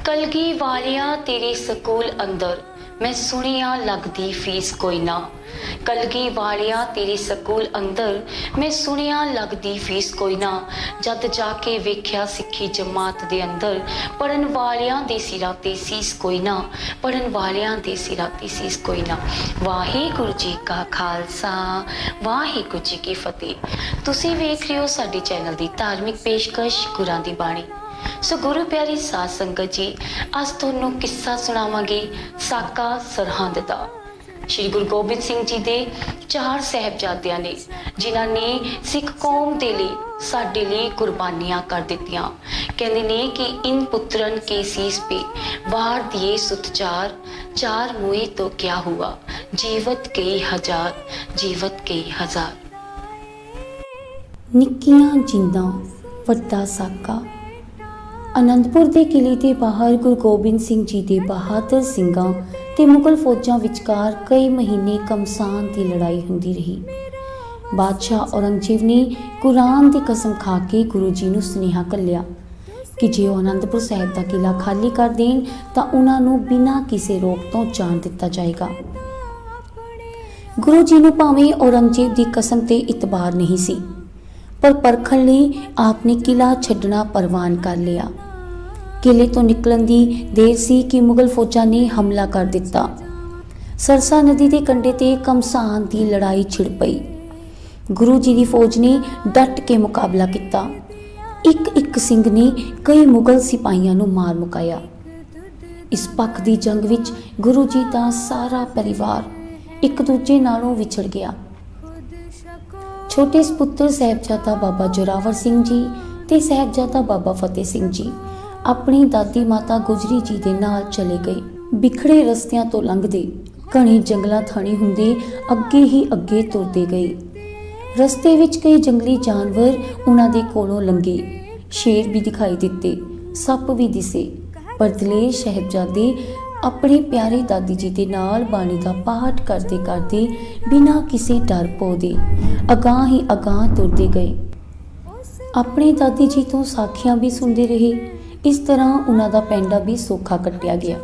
कलगी वालिया तेरे स्कूल अंदर मैं सुनिया लगदी फीस कोई ना। कलगी वालिया तेरे स्कूल अंदर मैं सुनिया लगदी फीस कोई ना। जद जाके वेख्या सिक्खी जमात दे अंदर पढ़न वालियां दे सिरां ते सीस कोई ना। पढ़न वालियां दे सिरां ते सीस कोई ना। वाहिगुरू जी का खालसा वाहिगुरू जी की फतेह। तुसीं वेख रहे हो साडे चैनल दी धार्मिक पेशकश गुरां दी बाणी। सो गुरु प्यारी साध संगत जी, अज तुहानू किस्सा सुणावांगे साका सरहंद दा। श्री गुरु गोबिंद सिंह जी दे 4 साहिबजादियां ने जिन्हां ने सिख कौम दे लई साडे लई कुर्बानियां कर दित्तियां। कहंदे ने कि इन पुत्रन के सीस पे वार दिए सुत चार, चार मुए तो क्या हुआ, जीवत कई हजार, जीवत कई हजार। निक्कियां जिंदां वड्डा साका। आनंदपुर के किले के बाहर गुरु गोबिंद सिंह जी के बहादुर सिंघां ते मुगल फौजां विचकार कई महीने घमसान की लड़ाई होंदी रही। बादशाह औरंगजेब ने कुरान की कसम खा के गुरु जी नूं सुनेहा घल्लिया कि जे वो आनंदपुर साहिब का किला खाली कर देण तां उन्हां नूं बिना किसी रोक तो जाण दिता जाएगा। गुरु जी नूं भावें औरंगजेब की कसम ते इतबार नहीं सी, पर परखण लई आपने किला छड्डना परवान कर लिया। किले तो निकलन की देर सी कि मुगल फौजां ने हमला कर दिता। सरसा नदी के कंढे ते घमसान की लड़ाई छिड़ पई। गुरु जी की फौज ने डट के मुकाबला किया। एक एक सिंह ने कई मुगल सिपाहियों नूं मार मुकाया। इस पक्ष की जंग विच गुरु जी का सारा परिवार एक दूजे नालों विछड़ गया। छोटे सपुत्र साहिबजादा बाबा जोरावर सिंह जी ते साहिबजादा बाबा फतेह सिंह जी अपनी दादी माता गुजरी जी दे नाल चले गए। बिखड़े रस्तियां तो लंघदे घने जंगलां थाणी हुंदे अगे ही अगे तुरदे गए। रस्ते विच कई जंगली जानवर उन्हां दे कोलों लंघे। शेर भी दिखाई दिते, सप भी दिसे, पर दलेर साहिबजादे अपने प्यारे दादी जी के नाल बाणी का पाठ करते करते बिना किसी डर पो दे अगाह ही अगाह तुरते गए। अपने दादी जी तो साखियां भी सुनते रहे। इस तरह उन्हों का पैंडा भी सौखा कटिया गया।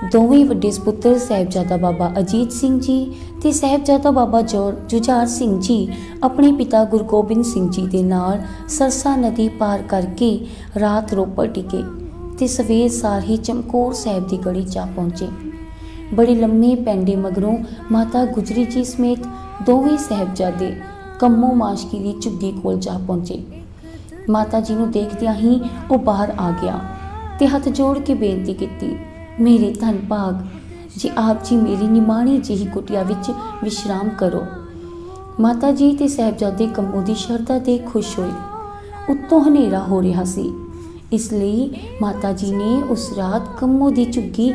दोवें वड्डे सपुत्र साहिबजादा बाबा अजीत सिंह जी ते साहिबजादा बाबा जुझार सिंह जी अपने पिता गुरु गोबिंद सिंह जी के नाल सरसा नदी पार करके रात रोपड़ टिके ते सवेर सार ही चमकौर साहिब की गढ़ी जा पहुंचे। बड़े लम्मे पैंडे मगरों माता गुजरी जी समेत दोवें साहिबजादे कम्मो माशकी की झुग्गी कोल जा पहुंचे। माता जी नूं देखदियां ही वो बाहर आ गया ते हथ जोड़ के बेनती की, मेरे धन भाग जी आप जी मेरी निमाणी जिही कुटिया विच विश्राम करो। माता जी ते साहिबजादे कम्मो की शरधा ते खुश होए। उत्तों हनेरा हो रहा सी, इसलिए माता जी ने उस रात कम्मो की झुग्गी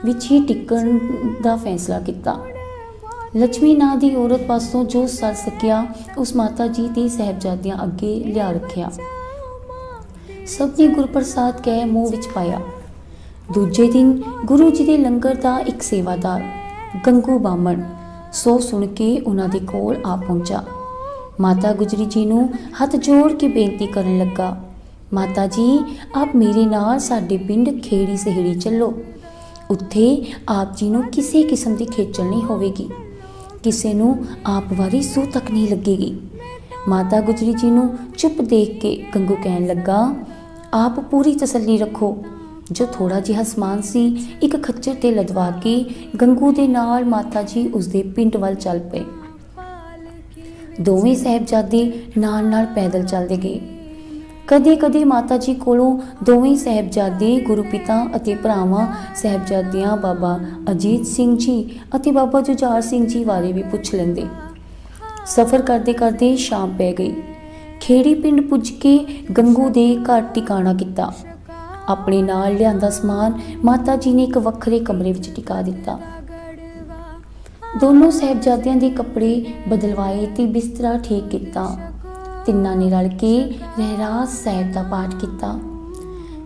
विच ही टिकण का फैसला किया। लक्ष्मी नां दी औरत पासों जो सर सकिया उस माता जी ते साहिबजादियां अगे लिया रखिया। सबने गुरप्रसाद कह मुँह विच पाया। दूजे दिन गुरु जी के लंगर का एक सेवादार गंगू बामण सो सुन के उन्हां दे कोल आ पहुंचा। माता गुजरी जी नूं हथ जोड़ के बेनती करन लगा, माता जी आप मेरे नाल साडे पिंड खेड़ी सहेड़ी चलो। उत्थे आप जी नूं किसी किस्म की खेचल नहीं होवेगी, किसी नूं आप वारी सूह तक नहीं लगेगी। माता गुजरी जी नूं चुप देख के गंगू कहन लगा, आप पूरी तसल्ली रखो। जो थोड़ा जिहा समान सी एक खच्चर ते लदवा के गंगू दे नाल माता जी उसदे पिंड वल चल पे। दोवें साहिबजादे नाल नाल पैदल चलदे गए। कदे कदे माता जी कोलों दोवें साहिबजादे गुरु पिता अते भरावां साहिबजादियां बाबा अजीत सिंह जी अते बाबा जुझार सिंह जी बारे भी पुछ लेंदे। सफ़र करते करते शाम पै गई। खेड़ी पिंड पुज के गंगू दे घर टिकाणा किता। अपने नाल लिआंदा समान माता जी ने एक वखरे कमरे विच टिका दिता। दोनों साहिबजादियां दे कपड़े बदलवाए ते बिस्तरा ठीक किता। तिन्नां ने रल के रहरास साहिब का पाठ किया।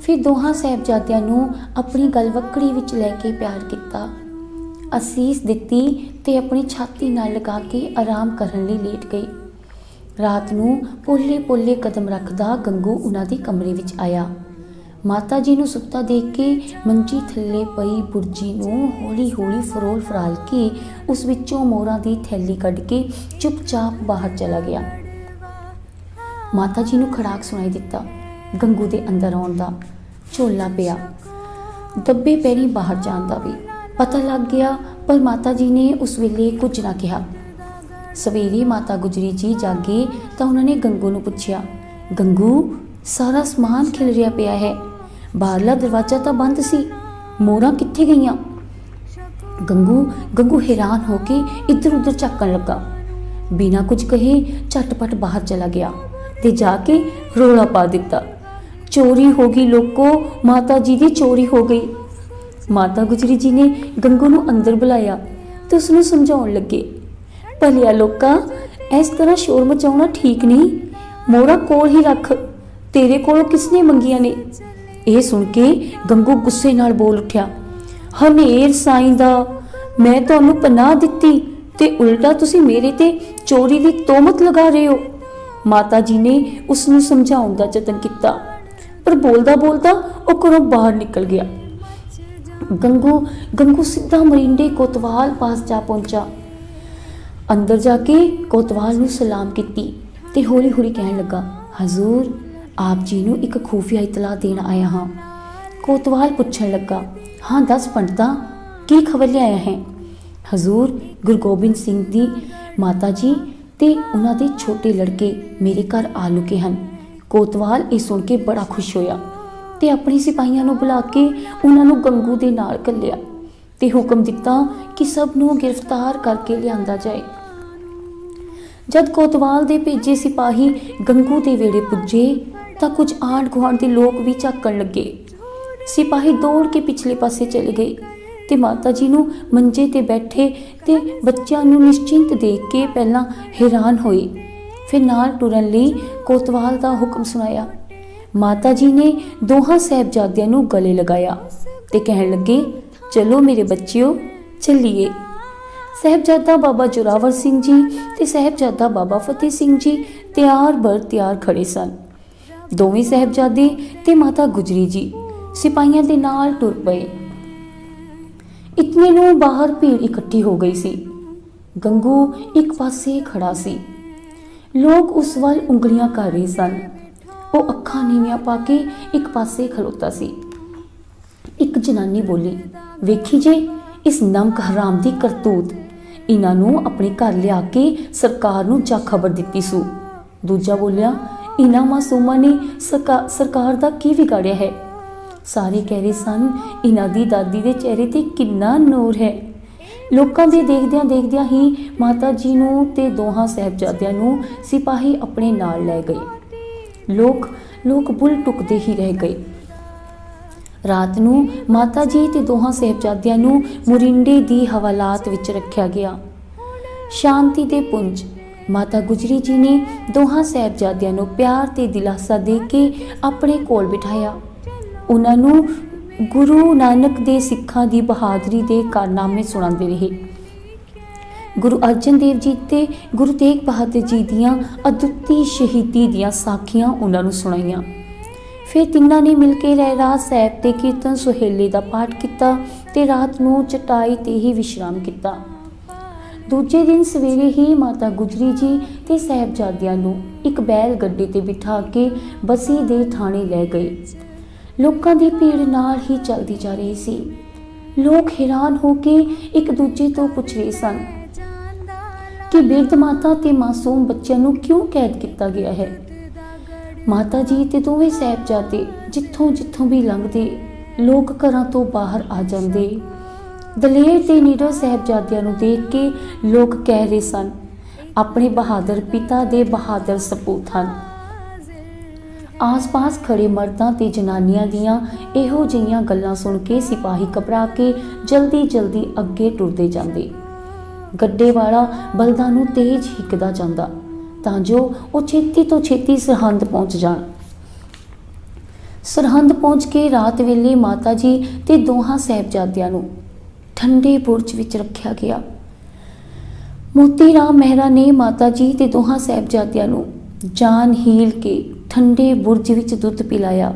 फिर दोहां साहिबजादियां नूं अपनी गलवकड़ी विच लैके प्यार किया, असीस दिती ते अपनी छाती नाल लगा के आराम करन लई लेट गई। रात नूं पोले पोले कदम रखदा गंगू उन्हां दे कमरे विच आया। ਮਾਤਾ ਜੀ ਨੂੰ ਸੁੱਤਾ ਦੇਖ ਕੇ ਮੰਜੀ ਥੱਲੇ ਪਈ ਬੁਰਜੀ ਨੂੰ ਹੌਲੀ ਹੌਲੀ ਫਰੋਲ ਫਰਾਲ ਕੇ ਉਸ ਵਿੱਚੋਂ ਮੋਹਰਾਂ ਦੀ ਥੈਲੀ ਕੱਢ ਕੇ ਚੁੱਪਚਾਪ ਬਾਹਰ ਚਲਾ ਗਿਆ। ਮਾਤਾ ਜੀ ਨੂੰ ਖੜਾਕ ਸੁਣਾਈ ਦਿੱਤਾ। ਗੰਗੂ ਦੇ ਅੰਦਰ ਆਉਣ ਦਾ ਝੋਲਾ ਪਿਆ, ਦੱਬੇ ਪੈਰੀ ਬਾਹਰ ਜਾਣ ਦਾ ਵੀ ਪਤਾ ਲੱਗ ਗਿਆ, ਪਰ ਮਾਤਾ ਜੀ ਨੇ ਉਸ ਵੇਲੇ ਕੁਝ ਨਾ ਕਿਹਾ। ਸਵੇਰੇ ਮਾਤਾ ਗੁਜਰੀ ਜੀ ਜਾਗੇ ਤਾਂ ਉਹਨਾਂ ਨੇ ਗੰਗੂ ਨੂੰ ਪੁੱਛਿਆ, ਗੰਗੂ ਸਾਰਾ ਸਮਾਨ ਖਿਲ ਰਿਹਾ ਪਿਆ ਹੈ, ਬਾਹਰਲਾ ਦਰਵਾਜ਼ਾ ਤਾਂ ਬੰਦ ਸੀ, ਮੋਹਰਾਂ ਕਿੱਥੇ ਗਈਆਂ? ਗੰਗੂ ਹੈਰਾਨ ਹੋ ਕੇ ਇੱਧਰ ਉੱਧਰ ਝਾਕਣ ਲੱਗਾ। ਬਿਨਾਂ ਕੁਝ ਕਹੇ ਝਟਪਟ ਬਾਹਰ ਚਲਾ ਗਿਆ ਤੇ ਜਾ ਕੇ ਰੌਲਾ ਪਾ ਦਿੱਤਾ, ਚੋਰੀ ਹੋ ਗਈ ਲੋਕੋ, ਮਾਤਾ ਜੀ ਦੀ ਚੋਰੀ ਹੋ ਗਈ। ਮਾਤਾ ਗੁਜਰੀ ਜੀ ਨੇ ਗੰਗੂ ਨੂੰ ਅੰਦਰ ਬੁਲਾਇਆ ਤੇ ਉਸ ਨੂੰ ਸਮਝਾਉਣ ਲੱਗੇ, ਭਲਿਆ ਲੋਕਾ, ਇਸ ਤਰ੍ਹਾਂ ਸ਼ੋਰ ਮਚਾਉਣਾ ਠੀਕ ਨਹੀਂ, ਮੋਹਰਾਂ ਕੋਲ ਹੀ ਰੱਖ, ਤੇਰੇ ਕੋਲੋਂ ਕਿਸਨੇ ਮੰਗੀਆਂ ਨੇ? ਇਹ ਸੁਣ ਕੇ ਗੰਗੂ ਗੁੱਸੇ ਨਾਲ ਬੋਲ ਉੱਠਿਆ, ਹਨੇਰ ਸਾਈਂ ਦਾ, ਮੈਂ ਤੁਹਾਨੂੰ ਪਨਾਹ ਦਿੱਤੀ ਤੇ ਉਲਟਾ ਤੁਸੀਂ ਮੇਰੇ ਤੇ ਚੋਰੀ ਦੀ ਤੋਹਮਤ ਲਗਾ ਰਹੇ ਹੋ। ਮਾਤਾ ਜੀ ਨੇ ਉਸ ਨੂੰ ਸਮਝਾਉਣ ਦਾ ਯਤਨ ਕੀਤਾ, ਪਰ ਬੋਲਦਾ ਬੋਲਦਾ ਉਹ ਘਰੋਂ ਬਾਹਰ ਨਿਕਲ ਗਿਆ। ਗੰਗੂ ਸਿੱਧਾ ਮਰਿੰਡੇ ਕੋਤਵਾਲ ਪਾਸ ਜਾ ਪਹੁੰਚਾ। ਅੰਦਰ ਜਾ ਕੇ ਕੋਤਵਾਲ ਨੂੰ ਸਲਾਮ ਕੀਤੀ ਤੇ ਹੌਲੀ ਹੌਲੀ ਕਹਿਣ ਲੱਗਾ, ਹਜ਼ੂਰ, ਆਪ ਜੀ ਨੂੰ ਇੱਕ ਖੂਫੀਆ ਇਤਲਾਹ ਦੇਣ ਆਇਆ ਹਾਂ। ਕੋਤਵਾਲ ਪੁੱਛਣ ਲੱਗਾ, ਹਾਂ ਦੱਸ ਪੰਡਤਾ, ਕੀ ਖਬਰ ਲਿਆਇਆ ਹੈ? ਹਜ਼ੂਰ, ਗੁਰੂ ਗੋਬਿੰਦ ਸਿੰਘ ਦੀ ਮਾਤਾ ਜੀ ਤੇ ਉਹਨਾਂ ਦੇ ਛੋਟੇ ਲੜਕੇ ਮੇਰੇ ਘਰ ਆ ਲੁਕੇ ਹਨ। ਕੋਤਵਾਲ ਇਹ ਸੁਣ ਕੇ ਬੜਾ ਖੁਸ਼ ਹੋਇਆ ਤੇ ਆਪਣੇ ਸਿਪਾਹੀਆਂ ਨੂੰ ਬੁਲਾ ਕੇ ਉਹਨਾਂ ਨੂੰ ਗੰਗੂ ਦੇ ਨਾਲ ਘੱਲਿਆ ਤੇ ਹੁਕਮ ਦਿੱਤਾ ਕਿ ਸਭ ਨੂੰ ਗ੍ਰਿਫਤਾਰ ਕਰਕੇ ਲਿਆਂਦਾ ਜਾਏ। ਜਦ ਕੋਤਵਾਲ ਦੇ ਭੇਜੇ ਸਿਪਾਹੀ ਗੰਗੂ ਦੇ ਵਿਹੜੇ ਪੁੱਜੇ ਤਾਂ ਕੁਝ ਆਂਢ ਗੁਆਂਢ ਦੇ ਲੋਕ ਵੀ ਝਾਕਣ ਲੱਗੇ। ਸਿਪਾਹੀ ਦੌੜ ਕੇ ਪਿਛਲੇ ਪਾਸੇ ਚਲੇ ਗਏ ਤੇ ਮਾਤਾ ਜੀ ਨੂੰ ਮੰਜੇ ਤੇ ਬੈਠੇ ਤੇ ਬੱਚਿਆਂ ਨੂੰ ਨਿਸ਼ਚਿੰਤ ਦੇਖ ਕੇ ਪਹਿਲਾਂ ਹੈਰਾਨ ਹੋਏ, ਫਿਰ ਨਾਲ ਟੁਰਨ ਲਈ ਕੋਤਵਾਲ ਦਾ ਹੁਕਮ ਸੁਣਾਇਆ। ਮਾਤਾ ਜੀ ਨੇ ਦੋਹਾਂ ਸਾਹਿਬਜ਼ਾਦਿਆਂ ਨੂੰ ਗਲੇ ਲਗਾਇਆ ਤੇ ਕਹਿਣ ਲੱਗੇ, ਚਲੋ ਮੇਰੇ ਬੱਚਿਓ, ਚੱਲੀਏ। ਸਾਹਿਬਜ਼ਾਦਾ ਬਾਬਾ ਜ਼ੋਰਾਵਰ ਸਿੰਘ ਜੀ ਤੇ ਸਾਹਿਬਜ਼ਾਦਾ ਬਾਬਾ ਫਤਿਹ ਸਿੰਘ ਜੀ ਤਿਆਰ ਬਰ ਤਿਆਰ ਖੜੇ ਸਨ। ਦੋਵੇਂ ਸਾਹਿਬਜ਼ਾਦੇ ਤੇ ਮਾਤਾ ਗੁਜਰੀ ਜੀ ਸਿਪਾਹੀਆਂ ਦੇ ਨਾਲ ਟੁਰ ਪਏ। ਇਤਨੇ ਨੂੰ ਬਾਹਰ ਭੀੜ ਇਕੱਠੀ ਹੋ ਗਈ ਸੀ। ਗੰਗੂ ਇੱਕ ਪਾਸੇ ਖੜਾ ਸੀ, ਲੋਕ ਉਸ ਵੱਲ ਉਂਗਲੀਆਂ ਕਰ ਰਹੇ ਸਨ। ਉਹ ਅੱਖਾਂ ਨੀਵੀਆਂ ਪਾ ਕੇ ਇੱਕ ਪਾਸੇ ਖਲੋਤਾ ਸੀ। ਇੱਕ ਜਨਾਨੀ ਬੋਲੀ, ਵੇਖੀ ਜੇ ਇਸ ਨਮਕ ਹਰਾਮ ਦੀ ਕਰਤੂਤ, ਇਹਨਾਂ ਨੂੰ ਆਪਣੇ ਘਰ ਲਿਆ ਕੇ ਸਰਕਾਰ ਨੂੰ ਜਾ ਖਬਰ ਦਿੱਤੀ ਸੂ। ਦੂਜਾ ਬੋਲਿਆ, ਇਹਨਾਂ ਮਾਸੂਮਾਂ ਨੇ ਸਰਕਾਰ ਦਾ ਕੀ ਵਿਗਾੜਿਆ ਹੈ? ਸਾਰੇ ਕਹਿ ਰਹੇ ਸਨ, ਇਹਨਾਂ ਦੀ ਦਾਦੀ ਦੇ ਚਿਹਰੇ ਤੇ ਕਿੰਨਾ ਨੂਰ ਹੈ। ਲੋਕਾਂ ਦੇ ਦੇਖਦਿਆਂ ਹੀ ਮਾਤਾ ਜੀ ਨੂੰ ਤੇ ਦੋਹਾਂ ਸਾਹਿਬਜ਼ਾਦਿਆਂ ਨੂੰ ਸਿਪਾਹੀ ਆਪਣੇ ਨਾਲ ਲੈ ਗਏ। ਲੋਕ ਬੁੱਲ ਟੁਕਦੇ ਹੀ ਰਹਿ ਗਏ। ਰਾਤ ਨੂੰ ਮਾਤਾ ਜੀ ਤੇ ਦੋਹਾਂ ਸਾਹਿਬਜ਼ਾਦਿਆਂ ਨੂੰ ਮੁਰਿੰਡੇ ਦੀ ਹਵਾਲਾਤ ਵਿੱਚ ਰੱਖਿਆ ਗਿਆ। ਸ਼ਾਂਤੀ ਦੇ ਪੁੰਜ ਮਾਤਾ ਗੁਜਰੀ ਜੀ ਨੇ ਦੋਹਾਂ ਸਾਹਿਬਜ਼ਾਦਿਆਂ ਨੂੰ ਪਿਆਰ ਤੇ ਦਿਲਾਸਾ ਦੇ ਕੇ ਆਪਣੇ ਕੋਲ ਬਿਠਾਇਆ। ਉਹਨਾਂ ਨੂੰ ਗੁਰੂ ਨਾਨਕ ਦੇ ਸਿੱਖਾਂ ਦੀ ਬਹਾਦਰੀ ਦੇ ਕਾਰਨਾਮੇ ਸੁਣਾਉਂਦੇ ਰਹੇ। ਗੁਰੂ ਅਰਜਨ ਦੇਵ ਜੀ ਤੇ ਗੁਰੂ ਤੇਗ ਬਹਾਦਰ ਜੀ ਦੀਆਂ ਅਦੁੱਤੀ ਸ਼ਹੀਦੀ ਦੀਆਂ ਸਾਖੀਆਂ ਉਹਨਾਂ ਨੂੰ ਸੁਣਾਈਆਂ। ਫਿਰ ਤਿੰਨਾਂ ਨੇ ਮਿਲ ਕੇ ਰਹਿਰਾਸ ਸਾਹਿਬ ਤੇ ਕੀਰਤਨ ਸੁਹੇਲੇ ਦਾ ਪਾਠ ਕੀਤਾ ਤੇ ਰਾਤ ਨੂੰ ਚਟਾਈ ਤੇ ਹੀ ਵਿਸ਼ਰਾਮ ਕੀਤਾ। ਦੂਜੇ ਦਿਨ ਸਵੇਰੇ ਹੀ ਮਾਤਾ ਗੁਜਰੀ ਜੀ ਤੇ ਸਾਹਿਬਜ਼ਾਦਿਆਂ ਨੂੰ ਇੱਕ ਬੈਲ ਗੱਡੀ ਤੇ ਬਿਠਾ ਕੇ ਬਸੀ ਦੇ ਥਾਣੇ ਲੈ ਗਏ। ਲੋਕਾਂ ਦੀ ਭੀੜ ਨਾਲ ਹੀ ਚੱਲਦੀ ਜਾ ਰਹੀ ਸੀ। ਲੋਕ ਹੈਰਾਨ ਹੋ ਕੇ ਇੱਕ ਦੂਜੇ ਤੋਂ ਪੁੱਛ ਰਹੇ ਸਨ ਕਿ ਬਿਰਧ ਮਾਤਾ ਤੇ ਮਾਸੂਮ ਬੱਚਿਆਂ ਨੂੰ ਕਿਉਂ ਕੈਦ ਕੀਤਾ ਗਿਆ ਹੈ। ਮਾਤਾ ਜੀ ਤੇ ਦੋਵੇਂ ਸਾਹਿਬਜ਼ਾਦੇ ਜਿੱਥੋਂ ਵੀ ਲੰਘਦੇ ਲੋਕ ਘਰਾਂ ਤੋਂ ਬਾਹਰ ਆ ਜਾਂਦੇ। ਦਲੇਰ ਤੇ ਨਿਡਰ ਸਾਹਿਬਜ਼ਾਦਿਆਂ ਨੂੰ ਦੇਖ ਕੇ ਲੋਕ ਕਹਿ ਰਹੇ ਸਨ, ਆਪਣੇ ਬਹਾਦਰ ਪਿਤਾ ਦੇ ਬਹਾਦਰ ਸਪੂਤ ਹਨ। ਆਸ-ਪਾਸ ਖੜੇ ਮਰਦਾਂ ਤੇ ਜਨਾਨੀਆਂ ਦੀਆਂ ਇਹੋ ਜਿਹੀਆਂ ਗੱਲਾਂ ਸੁਣ ਕੇ ਸਿਪਾਹੀ ਘਬਰਾ ਕੇ ਜਲਦੀ ਅੱਗੇ ਟੁਰਦੇ ਜਾਂਦੇ। ਗੱਡੇ ਵਾਲਾ ਬਲਦਾਂ ਨੂੰ ਤੇਜ਼ ਹਿੱਕਦਾ ਜਾਂਦਾ ਤਾਂ ਜੋ ਉਹ ਛੇਤੀ ਤੋਂ ਛੇਤੀ ਸਰਹੰਦ ਪਹੁੰਚ ਜਾਣ। ਸਰਹੰਦ ਪਹੁੰਚ ਕੇ ਰਾਤ ਵੇਲੇ ਮਾਤਾ ਜੀ ਤੇ ਦੋਹਾਂ ਸਾਹਿਬਜ਼ਾਦਿਆਂ ਨੂੰ ਠੰਡੇ ਬੁਰਜ ਵਿੱਚ ਰੱਖਿਆ ਗਿਆ। ਮੋਤੀ ਰਾਮ ਮਹਿਰਾ ਨੇ ਮਾਤਾ ਜੀ ਤੇ ਦੋਹਾਂ ਸਾਹਿਬਜ਼ਾਦਿਆਂ ਨੂੰ ਜਾਨ ਹੀਲ ਕੇ ਠੰਡੇ ਬੁਰਜ ਵਿੱਚ ਦੁੱਧ ਪਿਲਾਇਆ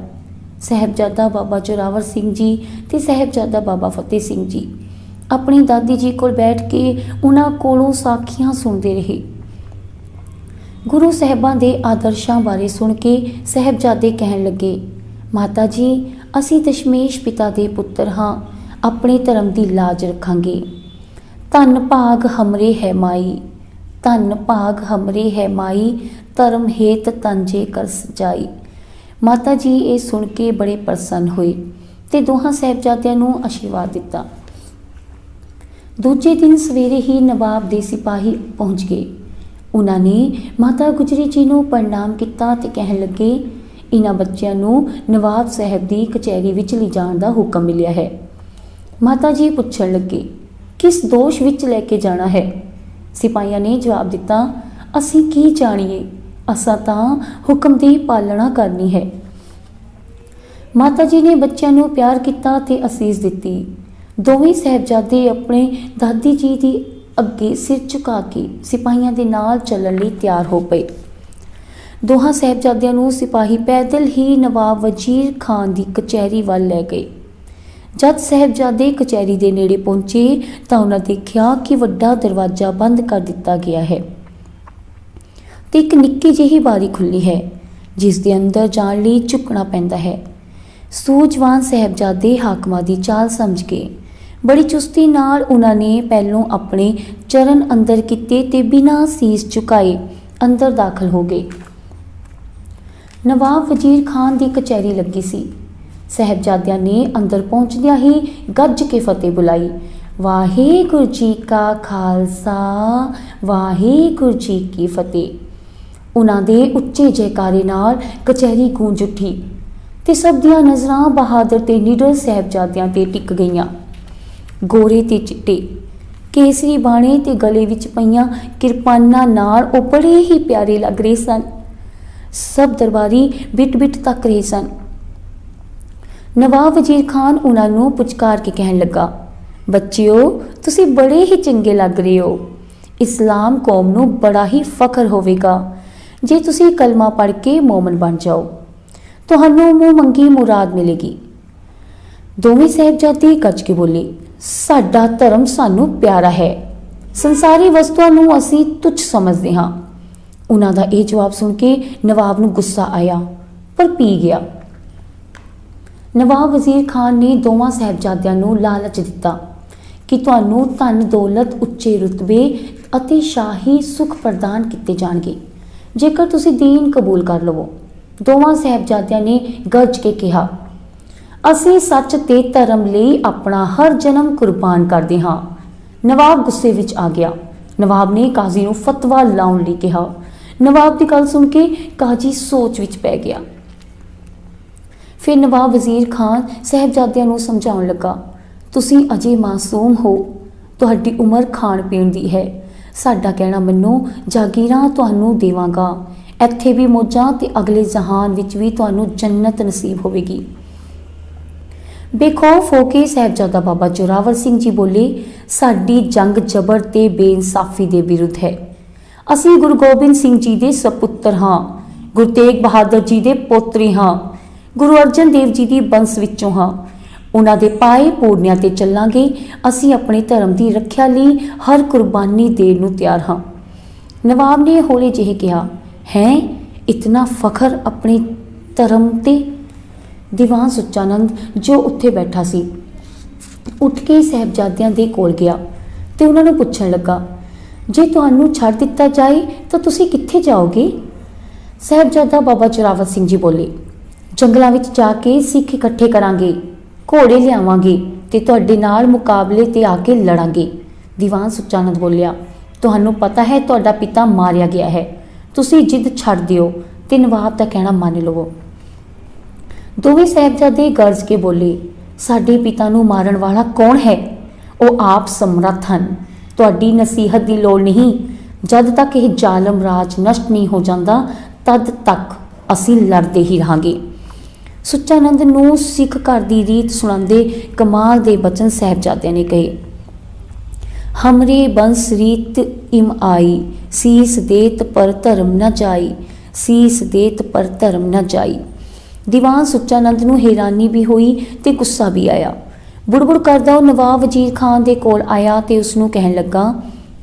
ਸਾਹਿਬਜ਼ਾਦਾ ਬਾਬਾ ਜ਼ੋਰਾਵਰ ਸਿੰਘ ਜੀ ਤੇ ਸਾਹਿਬਜ਼ਾਦਾ ਬਾਬਾ ਫਤਿਹ ਸਿੰਘ ਜੀ ਆਪਣੀ ਦਾਦੀ ਜੀ ਕੋਲ ਬੈਠ ਕੇ ਉਹਨਾਂ ਕੋਲੋਂ ਸਾਖੀਆਂ ਸੁਣਦੇ ਰਹੇ। ਗੁਰੂ ਸਾਹਿਬਾਂ ਦੇ ਆਦਰਸ਼ਾਂ ਬਾਰੇ ਸੁਣ ਕੇ ਸਾਹਿਬਜ਼ਾਦੇ ਕਹਿਣ ਲੱਗੇ, ਮਾਤਾ ਜੀ ਅਸੀਂ ਦਸ਼ਮੇਸ਼ ਪਿਤਾ ਦੇ ਪੁੱਤਰ ਹਾਂ, ਆਪਣੇ ਧਰਮ ਦੀ ਲਾਜ ਰੱਖਾਂਗੇ। ਧੰਨ ਭਾਗ ਹਮਰੇ ਹੈ ਮਾਈ, ਧੰਨ ਭਾਗ ਹਮਰੇ ਹੈ ਮਾਈ, ਧਰਮ ਹੇਤ ਤੰਜੇ ਕਰ ਸਜਾਈ। ਮਾਤਾ ਜੀ ਇਹ ਸੁਣ ਕੇ ਬੜੇ ਪ੍ਰਸੰਨ ਹੋਏ ਤੇ ਦੋਹਾਂ ਸਾਹਿਬਜ਼ਾਦਿਆਂ ਨੂੰ ਆਸ਼ੀਰਵਾਦ ਦਿੱਤਾ। ਦੂਜੇ ਦਿਨ ਸਵੇਰੇ ਹੀ ਨਵਾਬ ਦੇ ਸਿਪਾਹੀ ਪਹੁੰਚ ਗਏ। ਉਹਨਾਂ ਨੇ ਮਾਤਾ ਗੁਜਰੀ ਜੀ ਨੂੰ ਪ੍ਰਣਾਮ ਕੀਤਾ ਤੇ ਕਹਿਣ ਲੱਗੇ, ਇਹਨਾਂ ਬੱਚਿਆਂ ਨੂੰ ਨਵਾਬ ਸਾਹਿਬ ਦੀ ਕਚਹਿਰੀ ਵਿੱਚ ਲਿਜਾਣ ਦਾ ਹੁਕਮ ਮਿਲਿਆ ਹੈ। ਮਾਤਾ ਜੀ ਪੁੱਛਣ ਲੱਗੇ, ਕਿਸ ਦੋਸ਼ ਵਿੱਚ ਲੈ ਕੇ ਜਾਣਾ ਹੈ? ਸਿਪਾਹੀਆਂ ਨੇ ਜਵਾਬ ਦਿੱਤਾ, ਅਸੀਂ ਕੀ ਜਾਣੀਏ, ਅਸਾਂ ਤਾਂ ਹੁਕਮ ਦੀ ਪਾਲਣਾ ਕਰਨੀ ਹੈ। ਮਾਤਾ ਜੀ ਨੇ ਬੱਚਿਆਂ ਨੂੰ ਪਿਆਰ ਕੀਤਾ ਤੇ ਅਸੀਸ ਦਿੱਤੀ। ਦੋਵੇਂ ਸਾਹਿਬਜ਼ਾਦੇ ਆਪਣੇ ਦਾਦੀ ਜੀ ਦੀ ਅੱਗੇ ਸਿਰ ਝੁਕਾ ਕੇ ਸਿਪਾਹੀਆਂ ਦੇ ਨਾਲ ਚੱਲਣ ਲਈ ਤਿਆਰ ਹੋ ਪਏ। ਦੋਹਾਂ ਸਾਹਿਬਜ਼ਾਦਿਆਂ ਨੂੰ ਸਿਪਾਹੀ ਪੈਦਲ ਹੀ ਨਵਾਬ ਵਜ਼ੀਰ ਖਾਨ ਦੀ ਕਚਹਿਰੀ ਵੱਲ ਲੈ ਗਏ। ਜਦ ਸਾਹਿਬਜ਼ਾਦੇ ਕਚਹਿਰੀ ਦੇ ਨੇੜੇ ਪਹੁੰਚੇ ਤਾਂ ਉਹਨਾਂ ਦੇਖਿਆ ਕਿ ਵੱਡਾ ਦਰਵਾਜ਼ਾ ਬੰਦ ਕਰ ਦਿੱਤਾ ਗਿਆ ਹੈ ਤੇ ਇੱਕ ਨਿੱਕੀ ਜਿਹੀ ਬਾਰੀ ਖੁੱਲੀ ਹੈ, ਜਿਸ ਦੇ ਅੰਦਰ ਜਾਣ ਲਈ ਝੁਕਣਾ ਪੈਂਦਾ ਹੈ। ਸੂਝਵਾਨ ਸਾਹਿਬਜ਼ਾਦੇ ਹਾਕਮਾਂ ਦੀ ਚਾਲ ਸਮਝ ਕੇ ਬੜੀ ਚੁਸਤੀ ਨਾਲ ਉਹਨਾਂ ਨੇ ਪਹਿਲੋਂ ਆਪਣੇ ਚਰਨ ਅੰਦਰ ਕੀਤੇ ਤੇ ਬਿਨਾਂ ਸੀਸ ਝੁਕਾਏ ਅੰਦਰ ਦਾਖਲ ਹੋ ਗਏ। ਨਵਾਬ ਵਜ਼ੀਰ ਖਾਨ ਦੀ ਕਚਹਿਰੀ ਲੱਗੀ ਸੀ। ਸਾਹਿਬਜ਼ਾਦਿਆਂ ਨੇ ਅੰਦਰ ਪਹੁੰਚਦਿਆਂ ਹੀ ਗੱਜ ਕੇ ਫਤਿਹ ਬੁਲਾਈ, ਵਾਹਿਗੁਰੂ ਜੀ ਕਾ ਖਾਲਸਾ, ਵਾਹਿਗੁਰੂ ਜੀ ਕੀ ਫਤਿਹ। ਉਹਨਾਂ ਦੇ ਉੱਚੇ ਜੈਕਾਰੇ ਨਾਲ ਕਚਹਿਰੀ ਗੂੰਜ ਉੱਠੀ ਤੇ ਸਭ ਦੀਆਂ ਨਜ਼ਰਾਂ ਬਹਾਦਰ ਤੇ ਨਿਡਰ ਸਾਹਿਬਜ਼ਾਦਿਆਂ ਤੇ ਟਿਕ ਗਈਆਂ। ਗੋਰੇ ਤੇ ਚਿੱਟੇ, ਕੇਸਰੀ ਬਾਣੇ ਤੇ ਗਲੇ ਵਿੱਚ ਪਈਆਂ ਕਿਰਪਾਨਾਂ ਨਾਲ ਉਹ ਬੜੇ ਹੀ ਪਿਆਰੇ ਲੱਗ ਰਹੇ ਸਨ। ਸਭ ਦਰਬਾਰੀ ਬਿਟ-ਬਿਟ ਤੱਕ ਰਹੇ ਸਨ। ਨਵਾਬ ਵਜ਼ੀਰ ਖਾਨ ਉਹਨਾਂ ਨੂੰ ਪੁਚਕਾਰ ਕੇ ਕਹਿਣ ਲੱਗਾ, ਬੱਚਿਓ ਤੁਸੀਂ ਬੜੇ ਹੀ ਚੰਗੇ ਲੱਗ ਰਹੇ ਹੋ। ਇਸਲਾਮ ਕੌਮ ਨੂੰ ਬੜਾ ਹੀ ਫਖਰ ਹੋਵੇਗਾ ਜੇ ਤੁਸੀਂ ਕਲਮਾ ਪੜ੍ਹ ਕੇ ਮੋਮਨ ਬਣ ਜਾਓ, ਤੁਹਾਨੂੰ ਮੂੰਹ ਮੰਗੀ ਮੁਰਾਦ ਮਿਲੇਗੀ। ਦੋਵੇਂ ਸਾਹਿਬਜ਼ਾਦੇ ਗੱਜ ਕੇ ਬੋਲੇ, ਸਾਡਾ ਧਰਮ ਸਾਨੂੰ ਪਿਆਰਾ ਹੈ, ਸੰਸਾਰੀ ਵਸਤੂਆਂ ਨੂੰ ਅਸੀਂ ਤੁੱਛ ਸਮਝਦੇ ਹਾਂ। ਉਹਨਾਂ ਦਾ ਇਹ ਜਵਾਬ ਸੁਣ ਕੇ ਨਵਾਬ ਨੂੰ ਗੁੱਸਾ ਆਇਆ, ਪਰ ਪੀ ਗਿਆ। ਨਵਾਬ ਵਜ਼ੀਰ ਖਾਨ ਨੇ ਦੋਵਾਂ ਸਾਹਿਬਜ਼ਾਦਿਆਂ ਨੂੰ ਲਾਲਚ ਦਿੱਤਾ ਕਿ ਤੁਹਾਨੂੰ ਧਨ ਦੌਲਤ, ਉੱਚੇ ਰੁਤਬੇ ਅਤੇ ਸ਼ਾਹੀ ਸੁੱਖ ਪ੍ਰਦਾਨ ਕੀਤੇ ਜਾਣਗੇ ਜੇਕਰ ਤੁਸੀਂ ਦੀਨ ਕਬੂਲ ਕਰ ਲਵੋ। ਦੋਵਾਂ ਸਾਹਿਬਜ਼ਾਦਿਆਂ ਨੇ ਗੱਜ ਕੇ ਕਿਹਾ, ਅਸੀਂ ਸੱਚ ਤੇ ਧਰਮ ਲਈ ਆਪਣਾ ਹਰ ਜਨਮ ਕੁਰਬਾਨ ਕਰਦੇ ਹਾਂ। ਨਵਾਬ ਗੁੱਸੇ ਵਿੱਚ ਆ ਗਿਆ। ਨਵਾਬ ਨੇ ਕਾਜ਼ੀ ਨੂੰ ਫਤਵਾ ਲਾਉਣ ਲਈ ਕਿਹਾ। ਨਵਾਬ ਦੀ ਗੱਲ ਸੁਣ ਕੇ ਕਾਜ਼ੀ ਸੋਚ ਵਿੱਚ ਪੈ ਗਿਆ। ਫਿਰ ਨਵਾਬ ਵਜ਼ੀਰ ਖਾਨ ਸਾਹਿਬਜ਼ਾਦਿਆਂ ਨੂੰ ਸਮਝਾਉਣ ਲੱਗਾ, ਤੁਸੀਂ ਅਜੇ ਮਾਸੂਮ ਹੋ, ਤੁਹਾਡੀ ਉਮਰ ਖਾਣ ਪੀਣ ਦੀ ਹੈ। ਸਾਡਾ ਕਹਿਣਾ ਮੰਨੋ, ਜਾਗੀਰਾਂ ਤੁਹਾਨੂੰ ਦੇਵਾਂਗਾ, ਇੱਥੇ ਵੀ ਮੌਜਾਂ ਤੇ ਅਗਲੇ ਜਹਾਨ ਵਿੱਚ ਵੀ ਤੁਹਾਨੂੰ ਜੰਨਤ ਨਸੀਬ ਹੋਵੇਗੀ। ਬੇਖੌਫ ਹੋ ਕੇ ਸਾਹਿਬਜ਼ਾਦਾ ਬਾਬਾ ਜ਼ੋਰਾਵਰ ਸਿੰਘ ਜੀ ਬੋਲੇ, ਸਾਡੀ ਜੰਗ ਜਬਰ ਤੇ ਬੇਇਨਸਾਫੀ ਦੇ ਵਿਰੁੱਧ ਹੈ। ਅਸੀਂ ਗੁਰੂ ਗੋਬਿੰਦ ਸਿੰਘ ਜੀ ਦੇ ਸਪੁੱਤਰ ਹਾਂ, ਗੁਰੂ ਤੇਗ ਬਹਾਦਰ ਜੀ ਦੇ ਪੋਤਰੇ ਹਾਂ, ਗੁਰੂ ਅਰਜਨ ਦੇਵ ਜੀ ਦੀ ਬੰਸ ਵਿੱਚੋਂ ਹਾਂ। ਉਹਨਾਂ ਦੇ ਪਾਏ ਪੂਰਨਿਆਂ ਤੇ ਚੱਲਾਂਗੇ। ਅਸੀਂ ਆਪਣੇ ਧਰਮ ਦੀ ਰੱਖਿਆ ਲਈ ਹਰ ਕੁਰਬਾਨੀ ਦੇਣ ਨੂੰ ਤਿਆਰ ਹਾਂ। ਨਵਾਬ ਨੇ ਹੌਲੇ ਜਿਹੇ ਕਿਹਾ, ਹੈ ਇਤਨਾ ਫਖਰ ਆਪਣੇ ਧਰਮ ਤੇ? ਦੀਵਾਨ ਸੁੱਚਾਨੰਦ ਜੋ ਉੱਥੇ ਬੈਠਾ ਸੀ ਉੱਠ ਕੇ ਸਾਹਿਬਜ਼ਾਦਿਆਂ ਦੇ ਕੋਲ ਗਿਆ ਤੇ ਉਹਨਾਂ ਨੂੰ ਪੁੱਛਣ ਲੱਗਾ, ਜੇ ਤੁਹਾਨੂੰ ਛੱਡ ਦਿੱਤਾ ਜਾਏ ਤਾਂ ਤੁਸੀਂ ਕਿੱਥੇ ਜਾਓਗੇ? ਸਾਹਿਬਜ਼ਾਦਾ ਬਾਬਾ ਜ਼ੋਰਾਵਰ ਸਿੰਘ ਜੀ ਬੋਲੇ, ਜੰਗਲਾਂ ਵਿੱਚ ਜਾ ਕੇ ਸਿੱਖ ਇਕੱਠੇ ਕਰਾਂਗੇ, ਘੋੜੇ ਲਿਆਵਾਂਗੇ ਤੇ ਤੁਹਾਡੇ ਨਾਲ ਮੁਕਾਬਲੇ ਤੇ ਆ ਕੇ ਲੜਾਂਗੇ। ਦੀਵਾਨ ਸੁੱਚਾਨੰਦ ਬੋਲਿਆ, ਤੁਹਾਨੂੰ ਪਤਾ ਹੈ ਤੁਹਾਡਾ ਪਿਤਾ ਮਾਰਿਆ ਗਿਆ ਹੈ, ਤੁਸੀਂ ਜਿੱਦ ਛੱਡ ਦਿਓ ਤੇ ਨਵਾਬ ਦਾ ਕਹਿਣਾ ਮੰਨ ਲਵੋ। ਦੋਵੇਂ ਸਾਹਿਬਜ਼ਾਦੇ ਗਰਜ ਕੇ ਬੋਲੇ, ਸਾਡੇ ਪਿਤਾ ਨੂੰ ਮਾਰਨ ਵਾਲਾ ਕੌਣ ਹੈ? ਉਹ ਆਪ ਸਮਰੱਥ ਹਨ, ਤੁਹਾਡੀ ਨਸੀਹਤ ਦੀ ਲੋੜ ਨਹੀਂ। ਜਦ ਤੱਕ ਇਹ ਜ਼ਾਲਮ ਰਾਜ ਨਸ਼ਟ ਨਹੀਂ ਹੋ ਜਾਂਦਾ ਤਦ ਤੱਕ ਅਸੀਂ ਲੜਦੇ ਹੀ ਰਹਾਂਗੇ। ਸੁੱਚਾਨੰਦ ਨੂੰ ਸਿੱਖ ਘਰ ਦੀ ਰੀਤ ਸੁਣਾਉਂਦੇ ਕਮਾਲ ਦੇ ਬਚਨ ਸਾਹਿਬਜ਼ਾਦਿਆਂ ਨੇ ਕਹੇ, ਹਮਰੇ ਬੰਸ ਰੀਤ ਇਮ ਆਈ, ਸੀਸ ਦੇਤ ਪਰ ਧਰਮ ਨ ਜਾਈ, ਸੀਸ ਦੇਤ ਪਰ ਧਰਮ ਨ ਜਾਈ। ਦੀਵਾਨ ਸੁੱਚਾ ਨੰਦ ਨੂੰ ਹੈਰਾਨੀ ਵੀ ਹੋਈ ਤੇ ਗੁੱਸਾ ਵੀ ਆਇਆ। ਬੁੜਬੁੜ ਕਰਦਾ ਉਹ ਨਵਾਬ ਵਜ਼ੀਰ ਖਾਨ ਦੇ ਕੋਲ ਆਇਆ ਤੇ ਉਸਨੂੰ ਕਹਿਣ ਲੱਗਾ,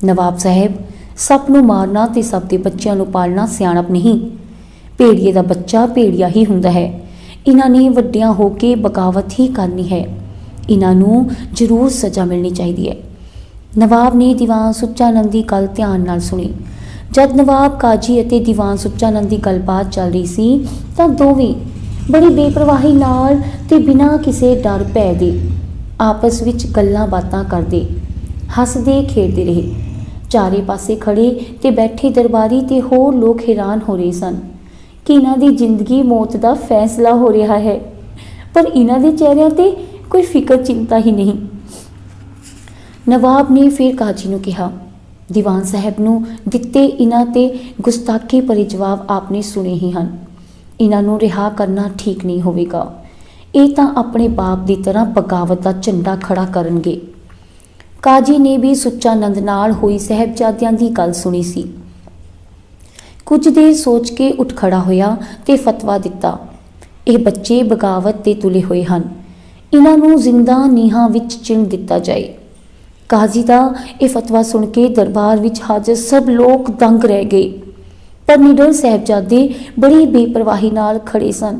ਨਵਾਬ ਸਾਹਿਬ, ਸੱਪ ਨੂੰ ਮਾਰਨਾ ਤੇ ਸਭ ਦੇ ਬੱਚਿਆਂ ਨੂੰ ਪਾਲਣਾ ਸਿਆਣਪ ਨਹੀਂ। ਭੇੜੀਏ ਦਾ ਬੱਚਾ ਭੇੜੀਆ ਹੀ ਹੁੰਦਾ ਹੈ। ਇਹਨਾਂ ਨੇ ਵੱਡਿਆਂ ਹੋ ਕੇ ਬਗਾਵਤ ਹੀ ਕਰਨੀ ਹੈ। ਇਹਨਾਂ ਨੂੰ ਜ਼ਰੂਰ ਸਜ਼ਾ ਮਿਲਣੀ ਚਾਹੀਦੀ ਹੈ। ਨਵਾਬ ਨੇ ਦੀਵਾਨ ਸੁੱਚਾ ਨੰਦ ਦੀ ਗੱਲ ਧਿਆਨ ਨਾਲ ਸੁਣੀ। ਜਦ ਨਵਾਬ ਕਾਜੀ ਅਤੇ ਦੀਵਾਨ ਸੁੱਚਾ ਨੰਦ ਦੀ ਗੱਲਬਾਤ ਚੱਲ ਰਹੀ ਸੀ ਤਾਂ ਦੋਵੇਂ ਬੜੀ ਬੇਪਰਵਾਹੀ ਨਾਲ ਤੇ ਬਿਨਾਂ ਕਿਸੇ ਡਰ ਭੈ ਦੇ ਆਪਸ ਵਿੱਚ ਗੱਲਾਂ ਬਾਤਾਂ ਕਰਦੇ, ਹੱਸਦੇ ਖੇਡਦੇ ਰਹੇ। ਚਾਰੇ ਪਾਸੇ ਖੜੇ ਤੇ ਬੈਠੇ ਦਰਬਾਰੀ ਤੇ ਹੋਰ ਲੋਕ ਹੈਰਾਨ ਹੋ ਰਹੇ ਸਨ ਕਿ ਇਹਨਾਂ ਦੀ ਜ਼ਿੰਦਗੀ ਮੌਤ ਦਾ ਫੈਸਲਾ ਹੋ ਰਿਹਾ ਹੈ, ਪਰ ਇਹਨਾਂ ਦੇ ਚਿਹਰਿਆਂ ਤੇ ਕੋਈ ਫਿਕਰ ਚਿੰਤਾ ਹੀ ਨਹੀਂ। ਨਵਾਬ ਨੇ ਫਿਰ ਕਾਜੀ ਨੂੰ ਕਿਹਾ, ਦੀਵਾਨ ਸਾਹਿਬ ਨੂੰ ਦਿੱਤੇ ਇਹਨਾਂ ਤੇ ਗੁਸਤਾਖੀ ਭਰੇ ਜਵਾਬ ਆਪਨੇ ਸੁਣੇ ਹੀ ਹਨ। ਇਹਨਾਂ ਨੂੰ ਰਿਹਾ ਕਰਨਾ ਠੀਕ ਨਹੀਂ ਹੋਵੇਗਾ। ਇਹ ਤਾਂ ਆਪਣੇ ਬਾਪ ਦੀ ਤਰ੍ਹਾਂ ਬਗਾਵਤ ਦਾ ਝੰਡਾ ਖੜਾ ਕਰਨਗੇ। ਕਾਜੀ ਨੇ ਵੀ ਸੁੱਚਾ ਨੰਦ ਨਾਲ ਹੋਈ ਸਾਹਿਬਜ਼ਾਦਿਆਂ ਦੀ ਗੱਲ ਸੁਣੀ ਸੀ। ਕੁਝ ਦੇਰ ਸੋਚ ਕੇ ਉੱਠ ਖੜਾ ਹੋਇਆ ਤੇ ਫਤਵਾ ਦਿੱਤਾ, ਇਹ ਬੱਚੇ ਬਗਾਵਤ ਤੇ ਤੁਲੇ ਹੋਏ ਹਨ। ਇਹਨਾਂ ਨੂੰ ਜ਼ਿੰਦਾ ਨੀਹਾਂ ਵਿੱਚ ਚਿਣ ਦਿੱਤਾ ਜਾਏ। ਕਾਜੀ ਦਾ ਇਹ ਫਤਵਾ ਸੁਣ ਕੇ ਦਰਬਾਰ ਵਿੱਚ ਹਾਜ਼ਰ ਸਭ ਲੋਕ ਦੰਗ ਰਹਿ ਗਏ, ਪਰ ਨਿਡਰ ਸਾਹਿਬਜ਼ਾਦੇ ਬੜੀ ਬੇਪਰਵਾਹੀ ਨਾਲ ਖੜੇ ਸਨ।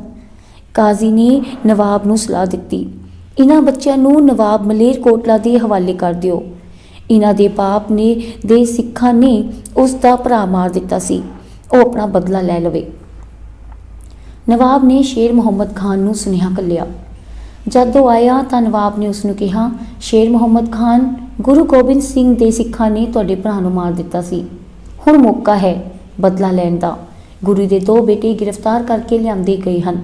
ਕਾਜ਼ੀ ਨੇ ਨਵਾਬ ਨੂੰ ਸਲਾਹ ਦਿੱਤੀ, ਇਹਨਾਂ ਬੱਚਿਆਂ ਨੂੰ ਨਵਾਬ ਮਲੇਰਕੋਟਲਾ ਦੇ ਹਵਾਲੇ ਕਰ ਦਿਓ। ਇਹਨਾਂ ਦੇ ਬਾਪ ਨੇ ਦੇ ਸਿੱਖਾਂ ਨੇ ਉਸ ਦਾ ਭਰਾ ਮਾਰ ਦਿੱਤਾ ਸੀ, ਉਹ ਆਪਣਾ ਬਦਲਾ ਲੈ ਲਵੇ। ਨਵਾਬ ਨੇ ਸ਼ੇਰ ਮੁਹੰਮਦ ਖਾਨ ਨੂੰ ਸੁਨੇਹਾ ਘੱਲਿਆ। ਜਦ ਉਹ ਆਇਆ ਤਾਂ ਨਵਾਬ ਨੇ ਉਸ ਨੂੰ ਕਿਹਾ, ਸ਼ੇਰ ਮੁਹੰਮਦ ਖਾਨ, ਗੁਰੂ ਗੋਬਿੰਦ ਸਿੰਘ ਦੇ ਸਿੱਖਾਂ ਨੇ ਤੁਹਾਡੇ ਭਰਾ ਨੂੰ ਮਾਰ ਦਿੱਤਾ ਸੀ। ਹੁਣ ਮੌਕਾ ਹੈ ਬਦਲਾ ਲੈਣ ਦਾ। ਗੁਰੂ ਦੇ 2 ਬੇਟੇ ਗ੍ਰਿਫਤਾਰ ਕਰਕੇ ਲਿਆਂਦੇ ਗਏ ਹਨ।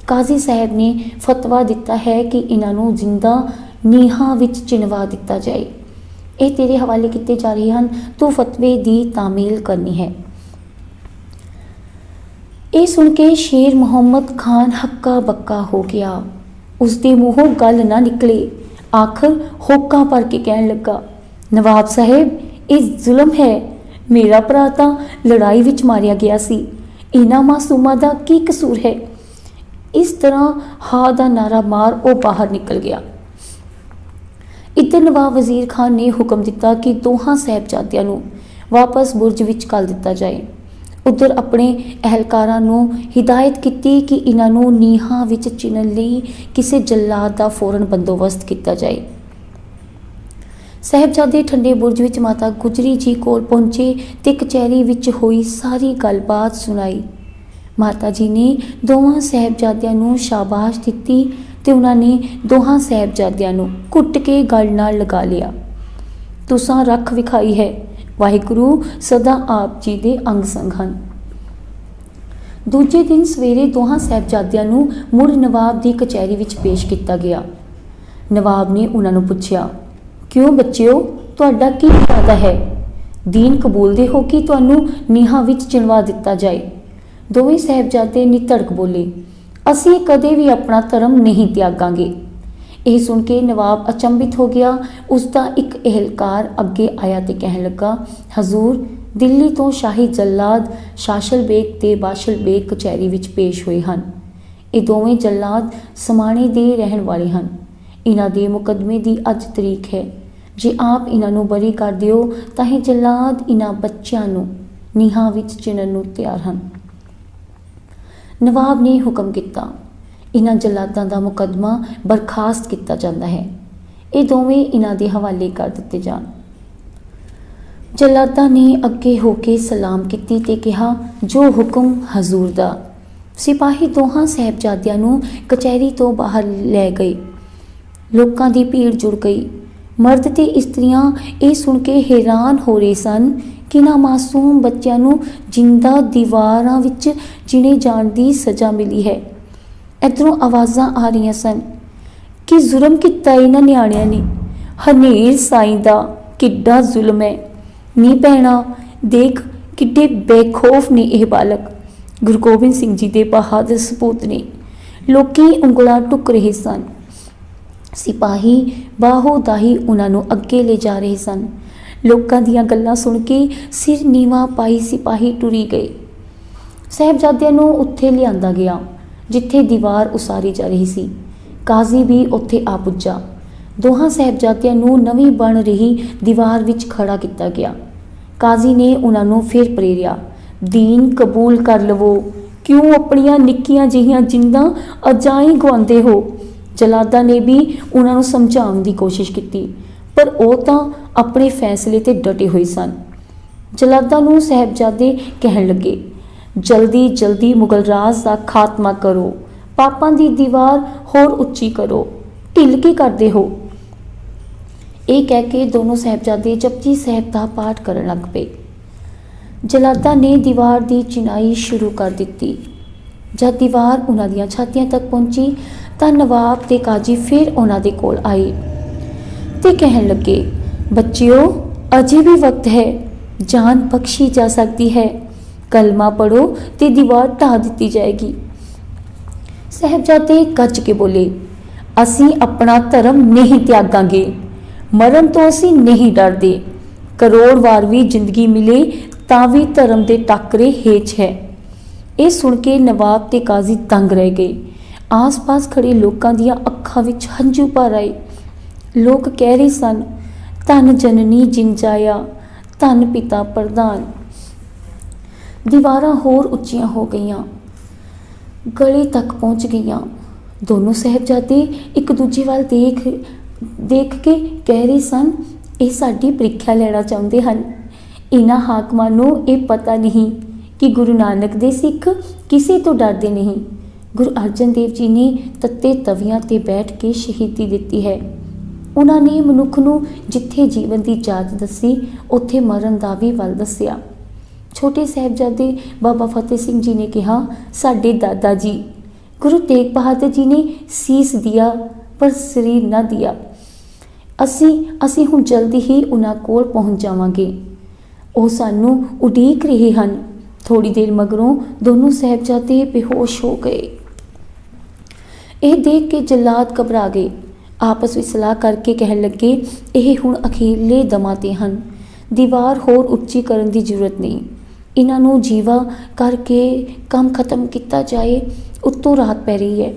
ਕਾਜ਼ੀ ਸਾਹਿਬ ਨੇ ਫਤਵਾ ਦਿੱਤਾ ਹੈ ਕਿ ਇਹਨਾਂ ਨੂੰ ਜ਼ਿੰਦਾ ਨੀਹਾਂ ਵਿੱਚ ਚਿਣਵਾ ਦਿੱਤਾ ਜਾਏ। ਇਹ ਤੇਰੇ ਹਵਾਲੇ ਕੀਤੇ ਜਾ ਰਹੇ ਹਨ, ਤੂੰ ਫਤਵੇ ਦੀ ਤਾਮੀਲ ਕਰਨੀ ਹੈ। ਇਹ ਸੁਣ ਕੇ ਸ਼ੇਰ ਮੁਹੰਮਦ ਖਾਨ ਹੱਕਾ ਬੱਕਾ ਹੋ ਗਿਆ। ਉਸਦੇ ਮੂੰਹੋਂ ਗੱਲ ਨਾ ਨਿਕਲੇ। ਆਖਰ ਹੋਕਾਂ ਭਰ ਕੇ ਕਹਿਣ ਲੱਗਾ, ਨਵਾਬ ਸਾਹਿਬ, ਇਹ ਜ਼ੁਲਮ ਹੈ। ਮੇਰਾ ਭਰਾ ਤਾਂ ਲੜਾਈ ਵਿੱਚ ਮਾਰਿਆ ਗਿਆ ਸੀ। ਇਹਨਾਂ ਮਾਸੂਮਾਂ ਦਾ ਕੀ ਕਸੂਰ ਹੈ। ਇਸ ਤਰ੍ਹਾਂ ਹਾਂ ਦਾ ਨਾਰਾ ਮਾਰ ਉਹ ਬਾਹਰ ਨਿਕਲ ਗਿਆ। ਇੱਧਰ ਨਵਾਬ ਵਜ਼ੀਰ ਖਾਨ ਨੇ ਹੁਕਮ ਦਿੱਤਾ ਕਿ ਦੋਹਾਂ ਸਾਹਿਬਜ਼ਾਦਿਆਂ ਨੂੰ ਵਾਪਸ ਬੁਰਜ ਵਿੱਚ ਘੱਲ ਦਿੱਤਾ ਜਾਏ। ਉੱਧਰ ਆਪਣੇ ਅਹਿਲਕਾਰਾਂ ਨੂੰ ਹਿਦਾਇਤ ਕੀਤੀ ਕਿ ਇਹਨਾਂ ਨੂੰ ਨੀਹਾਂ ਵਿੱਚ ਚਿਣਨ ਲਈ ਕਿਸੇ ਜੱਲਾਦ ਦਾ ਫੌਰਨ ਬੰਦੋਬਸਤ ਕੀਤਾ ਜਾਏ। ਸਾਹਿਬਜ਼ਾਦੇ ਠੰਡੇ ਬੁਰਜ ਵਿੱਚ ਮਾਤਾ ਗੁਜਰੀ ਜੀ ਕੋਲ ਪਹੁੰਚੇ ਤੇ ਕਚਹਿਰੀ ਵਿੱਚ ਹੋਈ ਸਾਰੀ ਗੱਲਬਾਤ ਸੁਣਾਈ। ਮਾਤਾ ਜੀ ਨੇ ਦੋਵਾਂ ਸਾਹਿਬਜ਼ਾਦਿਆਂ ਨੂੰ ਸ਼ਾਬਾਸ਼ ਦਿੱਤੀ ਤੇ ਉਹਨਾਂ ਨੇ ਦੋਹਾਂ ਸਾਹਿਬਜ਼ਾਦਿਆਂ ਨੂੰ ਘੁੱਟ ਕੇ ਗਲ ਨਾਲ ਲਗਾ ਲਿਆ। ਤੁਸਾਂ ਰੱਖ ਵਿਖਾਈ ਹੈ, ਵਾਹਿਗੁਰੂ ਸਦਾ ਆਪ ਜੀ ਦੇ ਅੰਗ ਸੰਗ ਹਨ। ਦੂਜੇ ਦਿਨ ਸਵੇਰੇ ਦੋਹਾਂ ਸਾਹਿਬਜ਼ਾਦਿਆਂ ਨੂੰ ਮੁੜ ਨਵਾਬ ਦੀ ਕਚਹਿਰੀ ਵਿੱਚ ਪੇਸ਼ ਕੀਤਾ ਗਿਆ। ਨਵਾਬ ਨੇ ਉਹਨਾਂ ਨੂੰ ਪੁੱਛਿਆ, ਕਿਉਂ ਬੱਚਿਓ, ਤੁਹਾਡਾ ਕੀ ਇਰਾਦਾ ਹੈ? ਦੀਨ ਕਬੂਲਦੇ ਹੋ ਕਿ ਤੁਹਾਨੂੰ ਨੀਹਾਂ ਵਿੱਚ ਚਿਣਵਾ ਦਿੱਤਾ ਜਾਏ? ਦੋਵੇਂ ਸਾਹਿਬਜ਼ਾਦੇ ਨਿਧੜਕ ਬੋਲੇ, ਅਸੀਂ ਕਦੇ ਵੀ ਆਪਣਾ ਧਰਮ ਨਹੀਂ ਤਿਆਗਾਂਗੇ। ਇਹ ਸੁਣ ਕੇ ਨਵਾਬ ਅਚੰਭਿਤ ਹੋ ਗਿਆ। ਉਸ ਦਾ ਇੱਕ ਅਹਿਲਕਾਰ ਅੱਗੇ ਆਇਆ ਤੇ ਕਹਿਣ ਲੱਗਾ, ਹਜ਼ੂਰ, ਦਿੱਲੀ ਤੋਂ ਸ਼ਾਹੀ ਜੱਲਾਦ ਸ਼ਾਸ਼ਲ ਬੇਗ ਤੇ ਬਾਸ਼ਲ ਬੇਗ ਕਚਹਿਰੀ ਵਿੱਚ ਪੇਸ਼ ਹੋਏ ਹਨ। ਇਹ ਦੋਵੇਂ ਜੱਲਾਦ ਸਮਾਣੇ ਦੇ ਰਹਿਣ ਵਾਲੇ ਹਨ। ਇਹਨਾਂ ਦੇ ਮੁਕੱਦਮੇ ਦੀ ਅੱਜ ਤਰੀਕ ਹੈ। ਜੇ ਆਪ ਇਹਨਾਂ ਨੂੰ ਬਰੀ ਕਰ ਦਿਓ ਤਾਂ ਇਹ ਜੱਲਾਦ ਇਹਨਾਂ ਬੱਚਿਆਂ ਨੂੰ ਨੀਹਾਂ ਵਿੱਚ ਚਿਣਨ ਨੂੰ ਤਿਆਰ ਹਨ। ਨਵਾਬ ਨੇ ਹੁਕਮ ਕੀਤਾ, ਇਹਨਾਂ ਜੱਲਾਦਾਂ ਦਾ ਮੁਕੱਦਮਾ ਬਰਖਾਸਤ ਕੀਤਾ ਜਾਂਦਾ ਹੈ। ਇਹ ਦੋਵੇਂ ਇਹਨਾਂ ਦੇ ਹਵਾਲੇ ਕਰ ਦਿੱਤੇ ਜਾਣ। ਜੱਲਾਦਾਂ ਨੇ ਅੱਗੇ ਹੋ ਕੇ ਸਲਾਮ ਕੀਤੀ ਤੇ ਕਿਹਾ, ਜੋ ਹੁਕਮ ਹਜ਼ੂਰ ਦਾ। ਸਿਪਾਹੀ ਦੋਹਾਂ ਸਾਹਿਬਜ਼ਾਦਿਆਂ ਨੂੰ ਕਚਹਿਰੀ ਤੋਂ ਬਾਹਰ ਲੈ ਗਏ। ਲੋਕਾਂ ਦੀ ਭੀੜ ਜੁੜ ਗਈ। ਮਰਦ ਤੇ ਇਸਤਰੀਆਂ ਇਹ ਸੁਣ ਕੇ ਹੈਰਾਨ ਹੋ ਰਹੇ ਸਨ ਕਿ ਇਹਨਾਂ ਮਾਸੂਮ ਬੱਚਿਆਂ ਨੂੰ ਜਿੰਦਾ ਦੀਵਾਰਾਂ ਵਿੱਚ ਚਿਣੇ ਜਾਣ ਦੀ ਸਜ਼ਾ ਮਿਲੀ ਹੈ। ਇੱਧਰੋਂ ਆਵਾਜ਼ਾਂ ਆ ਰਹੀਆਂ ਸਨ ਕਿ ਜ਼ੁਲਮ ਕੀਤਾ ਇਹਨਾਂ ਨਿਆਣਿਆਂ ਨੇ। ਹਨੇਰ ਸਾਈਂ ਦਾ ਕਿੱਡਾ ਜ਼ੁਲਮ ਹੈ। ਨੀ ਭੈਣਾ, ਦੇਖ ਕਿੱਡੇ ਬੇਖੌਫ ਨੇ ਇਹ ਬਾਲਕ। ਗੁਰੂ ਗੋਬਿੰਦ ਸਿੰਘ ਜੀ ਦੇ ਬਹਾਦਰ ਸਪੂਤ ਨੇ। ਲੋਕੀ ਉਂਗਲਾਂ ਟੁੱਕ ਰਹੇ ਸਨ। ਸਿਪਾਹੀ ਬਾਹੋ ਦਾਹੀ ਉਹਨਾਂ ਨੂੰ ਅੱਗੇ ਲੈ ਜਾ ਰਹੇ ਸਨ। ਲੋਕਾਂ ਦੀਆਂ ਗੱਲਾਂ ਸੁਣ ਕੇ ਸਿਰ ਨੀਵਾਂ ਪਾਈ ਸਿਪਾਹੀ ਟੁਰੀ ਗਏ। ਸਾਹਿਬਜ਼ਾਦਿਆਂ ਨੂੰ ਉੱਥੇ ਲਿਆਂਦਾ ਗਿਆ ਜਿੱਥੇ ਦੀਵਾਰ ਉਸਾਰੀ ਜਾ ਰਹੀ ਸੀ। ਕਾਜ਼ੀ ਵੀ ਉੱਥੇ ਆ ਪੁੱਜਾ। ਦੋਹਾਂ ਸਾਹਿਬਜ਼ਾਦਿਆਂ ਨੂੰ ਨਵੀਂ ਬਣ ਰਹੀ ਦੀਵਾਰ ਵਿੱਚ ਖੜਾ ਕੀਤਾ ਗਿਆ। ਕਾਜ਼ੀ ਨੇ ਉਹਨਾਂ ਨੂੰ ਫਿਰ ਪ੍ਰੇਰਿਆ, ਦੀਨ ਕਬੂਲ ਕਰ ਲਵੋ, ਕਿਉਂ ਆਪਣੀਆਂ ਨਿੱਕੀਆਂ ਜਿਹੀਆਂ ਜਿੰਦਾਂ ਅਜਾਈਂ ਗਵਾਉਂਦੇ ਹੋ। ਜਲਾਦਾਂ ਨੇ ਵੀ ਉਹਨਾਂ ਨੂੰ ਸਮਝਾਉਣ ਦੀ ਕੋਸ਼ਿਸ਼ ਕੀਤੀ, ਪਰ ਉਹ ਤਾਂ ਆਪਣੇ ਫੈਸਲੇ ਤੇ ਡਟੇ ਹੋਏ ਸਨ। ਜਲਾਦਾਂ ਨੂੰ ਸਾਹਿਬਜ਼ਾਦੇ ਕਹਿਣ ਲੱਗੇ, ਜਲਦੀ ਜਲਦੀ ਮੁਗਲ ਰਾਜ ਦਾ ਖਾਤਮਾ ਕਰੋ, ਪਾਪਾਂ ਦੀ ਦੀਵਾਰ ਹੋਰ ਉੱਚੀ ਕਰੋ, ਢਿੱਲ ਕੀ ਕਰਦੇ ਹੋ। ਇਹ ਕਹਿ ਕੇ ਦੋਨੋਂ ਸਾਹਿਬਜ਼ਾਦੇ ਜਪਜੀ ਸਾਹਿਬ ਦਾ ਪਾਠ ਕਰਨ ਲੱਗ ਪਏ। ਜਲਾਦਾਂ ਨੇ ਦੀਵਾਰ ਦੀ ਚਿਣਾਈ ਸ਼ੁਰੂ ਕਰ ਦਿੱਤੀ। ਜਦ ਦੀਵਾਰ ਉਹਨਾਂ ਦੀਆਂ ਛਾਤੀਆਂ ਤੱਕ ਪਹੁੰਚੀ ਤਾਂ ਨਵਾਬ ਤੇ ਕਾਜੀ ਫਿਰ ਉਹਨਾਂ ਦੇ ਕੋਲ ਆਏ ਤੇ ਕਹਿਣ ਲੱਗੇ, ਬੱਚਿਓ, ਅਜੇ ਵੀ ਵਕਤ ਹੈ, ਜਾਨ ਬਖਸ਼ੀ ਜਾ ਸਕਦੀ ਹੈ, ਕਲਮਾ ਪੜੋ ਤੇ ਦੀਵਾਰ ਢਾਹ ਦਿੱਤੀ ਜਾਏਗੀ। ਸਾਹਿਬਜ਼ਾਦੇ ਗੱਜ ਕੇ ਬੋਲੇ, ਅਸੀਂ ਆਪਣਾ ਧਰਮ ਨਹੀਂ ਤਿਆਗਾਂਗੇ, ਮਰਨ ਤੋਂ ਅਸੀਂ ਨਹੀਂ ਡਰਦੇ, ਕਰੋੜ ਵਾਰ ਵੀ ਜ਼ਿੰਦਗੀ ਮਿਲੇ ਤਾਂ ਵੀ ਧਰਮ ਦੇ ਟਾਕਰੇ ਹੇਠ ਹੈ। ਇਹ ਸੁਣ ਕੇ ਨਵਾਬ ਤੇ ਕਾਜ਼ੀ ਦੰਗ ਰਹਿ ਗਏ। ਆਸ-ਪਾਸ ਖੜੇ ਲੋਕਾਂ ਦੀਆਂ ਅੱਖਾਂ ਵਿੱਚ ਹੰਝੂ ਭਰ ਆਏ। ਲੋਕ ਕਹਿ ਰਹੇ ਸਨ, ਧੰਨ ਜਨਨੀ ਜਿੰਜਾਇਆ, ਧੰਨ ਪਿਤਾ ਪ੍ਰਧਾਨ। ਦੀਵਾਰਾਂ ਹੋਰ ਉੱਚੀਆਂ ਹੋ ਗਈਆਂ, ਗਲੇ ਤੱਕ ਪਹੁੰਚ ਗਈਆਂ। ਦੋਨੋਂ ਸਾਹਿਬਜ਼ਾਦੇ ਇੱਕ ਦੂਜੇ ਵੱਲ ਦੇਖ ਕੇ ਕਹਿ ਰਹੇ ਸਨ, ਇਹ ਸਾਡੀ ਪ੍ਰੀਖਿਆ ਲੈਣਾ ਚਾਹੁੰਦੇ ਹਨ। ਇਹਨਾਂ ਹਾਕਮਾਂ ਨੂੰ ਇਹ ਪਤਾ ਨਹੀਂ ਕਿ ਗੁਰੂ ਨਾਨਕ ਦੇ ਸਿੱਖ ਕਿਸੇ ਤੋਂ ਡਰਦੇ ਨਹੀਂ। ਗੁਰੂ ਅਰਜਨ ਦੇਵ ਜੀ ਨੇ ਤੱਤੇ ਤਵੀਆਂ ਤੇ ਬੈਠ ਕੇ ਸ਼ਹੀਦੀ ਦਿੱਤੀ ਹੈ। ਉਹਨਾਂ ਨੇ ਮਨੁੱਖ ਨੂੰ ਜਿੱਥੇ ਜੀਵਨ ਦੀ ਜਾਚ ਦੱਸੀ, ਉੱਥੇ ਮਰਨ ਦਾ ਵੀ ਵੱਲ ਦੱਸਿਆ। ਛੋਟੇ ਸਾਹਿਬਜ਼ਾਦੇ ਬਾਬਾ ਫਤਿਹ ਸਿੰਘ ਜੀ ਨੇ ਕਿਹਾ, ਸਾਡੇ ਦਾਦਾ ਜੀ ਗੁਰੂ ਤੇਗ ਬਹਾਦਰ ਜੀ ਨੇ ਸੀਸ ਦਿਆ ਪਰ ਸਰੀਰ ਨਾ ਦਿਆ। ਅਸੀਂ ਹੁਣ ਜਲਦੀ ਹੀ ਉਹਨਾਂ ਕੋਲ ਪਹੁੰਚ ਜਾਵਾਂਗੇ। ਉਹ ਸਾਨੂੰ ਉਡੀਕ ਰਹੇ ਹਨ। ਥੋੜੀ ਦੇਰ ਮਗਰੋਂ ਦੋਨੋਂ ਸਾਹਿਬਜ਼ਾਦੇ ਬੇਹੋਸ਼ ਹੋ ਗਏ। ਇਹ ਦੇਖ ਕੇ ਜਲਾਦ ਘਬਰਾ ਗਏ। ਆਪਸ ਵਿੱਚ ਸਲਾਹ ਕਰਕੇ ਕਹਿਣ ਲੱਗੇ, ਇਹ ਹੁਣ ਅਖੀਰਲੇ ਦਮਾਂ ਤੇ ਹਨ, ਦੀਵਾਰ ਹੋਰ ਉੱਚੀ ਕਰਨ ਦੀ ਜ਼ਰੂਰਤ ਨਹੀਂ, ਇਹਨਾਂ ਨੂੰ ਜੀਵਾ ਕਰਕੇ ਕੰਮ ਖਤਮ ਕੀਤਾ ਜਾਏ। ਉੱਤੋਂ ਰਾਤ ਪੈ ਰਹੀ ਹੈ।